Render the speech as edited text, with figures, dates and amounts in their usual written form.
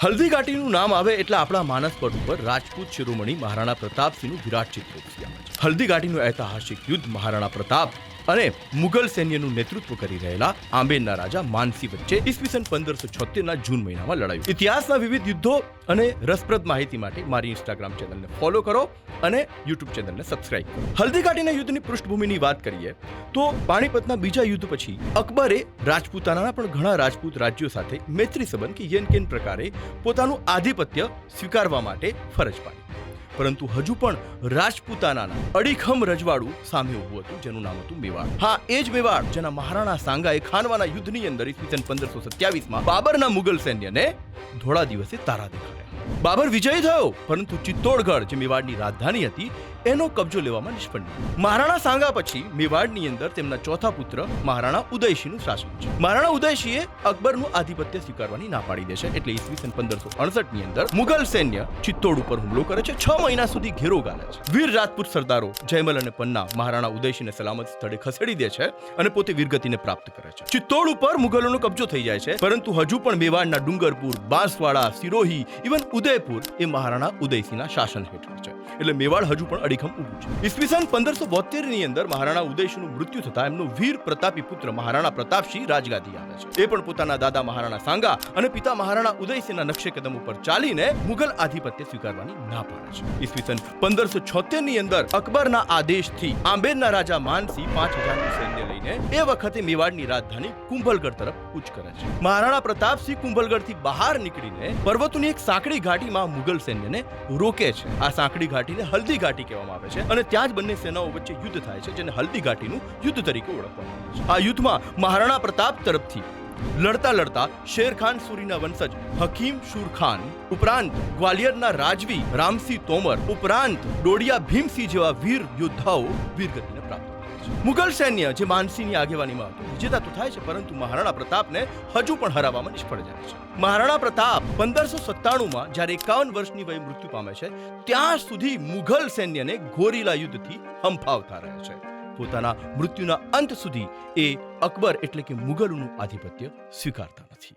હલ્દી ઘાટીનું નામ આવે એટલે આપણા માનસ પટ ઉપર રાજપૂત શિરોમણી મહારાણા પ્રતાપસિંહનું વિરાટ ચિત્ર ઉપસી આવે છે. હલ્દી ઘાટીનું ઐતિહાસિક યુદ્ધ મહારાણા પ્રતાપ અને મુગલ સૈન્યનું નેતૃત્વ કરી રહેલા આંબેરના રાજા માનસિંહ વચ્ચે ઈસવીસન 1576ના જૂન મહિનામાં લડાયું. ઇતિહાસના વિવિધ યુદ્ધો અને રસપ્રદ માહિતી માટે મારી ઇન્સ્ટાગ્રામ ચેનલને ફોલો કરો અને યુટ્યુબ ચેનલને સબસ્ક્રાઇબ કરો. હલ્દી ઘાટીના યુદ્ધની પૃષ્ઠભૂમિની વાત કરીએ તો પાણીપતના બીજા યુદ્ધ પછી અકબરે રાજપૂતાનાના પણ ઘણા રાજપૂત રાજ્યો સાથે મૈત્રી સંબંધ કે યેન કેન પ્રકારે પોતાનું આધિપત્ય સ્વીકારવા માટે ફરજ પાડી. પરંતુ હજુ પણ રાજપૂતાનાના અડીખમ રજવાડું સામે ઊભું હતું, જેનું નામ હતું મેવાડ. હા, એ જ મેવાડ જેના મહારાણા સાંગાએ ખાનવાના યુદ્ધની અંદર ઈસવીસન 1527માં બાબરના મુગલ સૈન્યને ધોળા દિવસે તારા દેખાડ્યા. બાબર વિજયી થયો, પરંતુ ચિત્તોડગઢ જે મેવાડની રાજધાની હતી એનો કબજો લેવામાં નિષ્ફળ નીવડ્યો. મહારાણા સાંગા પછી મેવાડની અંદર તેમના ચોથા પુત્ર મહારાણા ઉદયસિંહનું શાસન છે. મહારાણા ઉદયસિંહે અકબરનું આધિપત્ય સ્વીકારવાની ના પાડી દે છે, એટલે ઈસવીસન 1568ની અંદર મુગલ સૈન્ય ચિત્તોડ ઉપર હુમલો કરે છે. 6 મહિના સુધી ઘેરો ગાલે છે. વીર રાજપૂત સરદારો જયમલ અને પન્ના મહારાણા ઉદયસિંહને સલામત સ્થળે ખસેડી દે છે અને પોતે વીરગતિને પ્રાપ્ત કરે છે. ચિત્તોડ ઉપર મુગલોનો કબજો થઈ જાય છે, પરંતુ હજુ પણ મેવાડના ડુંગરપુર, બાંસવાડા, સિરોહી, ઇવન ઉદયપુર એ મહારાણા ઉદયસિંહના શાસન હેઠળ છે. એટલે મેવાડ હજુ પણ અડીખમ ઊભું છે. ઈસવીસન 1572ની અંદર મહારાણા ઉદયસિંહનું મૃત્યુ થતા એમનો વીર પ્રતાપી પુત્ર મહારાણા પ્રતાપસિંહ રાજગાદી આવે છે. એ પણ પોતાના દાદા મહારાણા સાંગા અને પિતા મહારાણા ઉદયસિંહના નકશે કદમ ઉપર ચાલીને મુગલ આધિપત્ય સ્વીકારવાની ના પાડે છે. ઈસવીસન 1576ની અંદર અકબરના આદેશથી આંબેરના રાજા માનસિંહ 5000નું સૈન્ય લઈને એ વખતે મેવાડની રાજધાની કુંભલગઢ તરફ કૂચ કરે છે. મહારાણા પ્રતાપસિંહ કુંભલગઢથી બહાર નીકળીને પર્વતોની એક સાંકડી ઘાટીમાં મુગલ સૈન્યને રોકે છે. આ સાંકડી ઘાટીને હલ્દી ઘાટી કહેવામાં આવે છે અને ત્યાં જ બંને સેનાઓ વચ્ચે યુદ્ધ થાય છે, જેને હલ્દી ઘાટીનું યુદ્ધ તરીકે ઓળખવામાં આવે છે. આ યુદ્ધમાં મહારાણા પ્રતાપ તરફથી લડતા શેરખાન સુરીના વંશજ હકીમ શુર ખાન ઉપરાંત ગ્વાલિયરના રાજવી રામસિંહ તોમર ઉપરાંત ડોડિયા ભીમસિંહ જેવા વીર યોદ્ધાઓ વીરગતિને પ્રાપ્ત કરે છે. મુગલ સૈન્ય જે માનસિંહની આગેવાનીમાં હતું વિજેતા તો થાય છે, પરંતુ મહારાણા પ્રતાપને હજુ પણ હરાવવામાં નિષ્ફળ જાય છે. મહારાણા પ્રતાપ 1597માં જ્યારે 51 વર્ષની વયે મૃત્યુ પામે છે, ત્યાં સુધી મુઘલ સૈન્યને ગોરીલા યુદ્ધથી હંફાવતા રહે છે. પોતાના મૃત્યુના અંત સુધી એ અકબર એટલે કે મુગલોનું આધિપત્ય સ્વીકારતા નથી.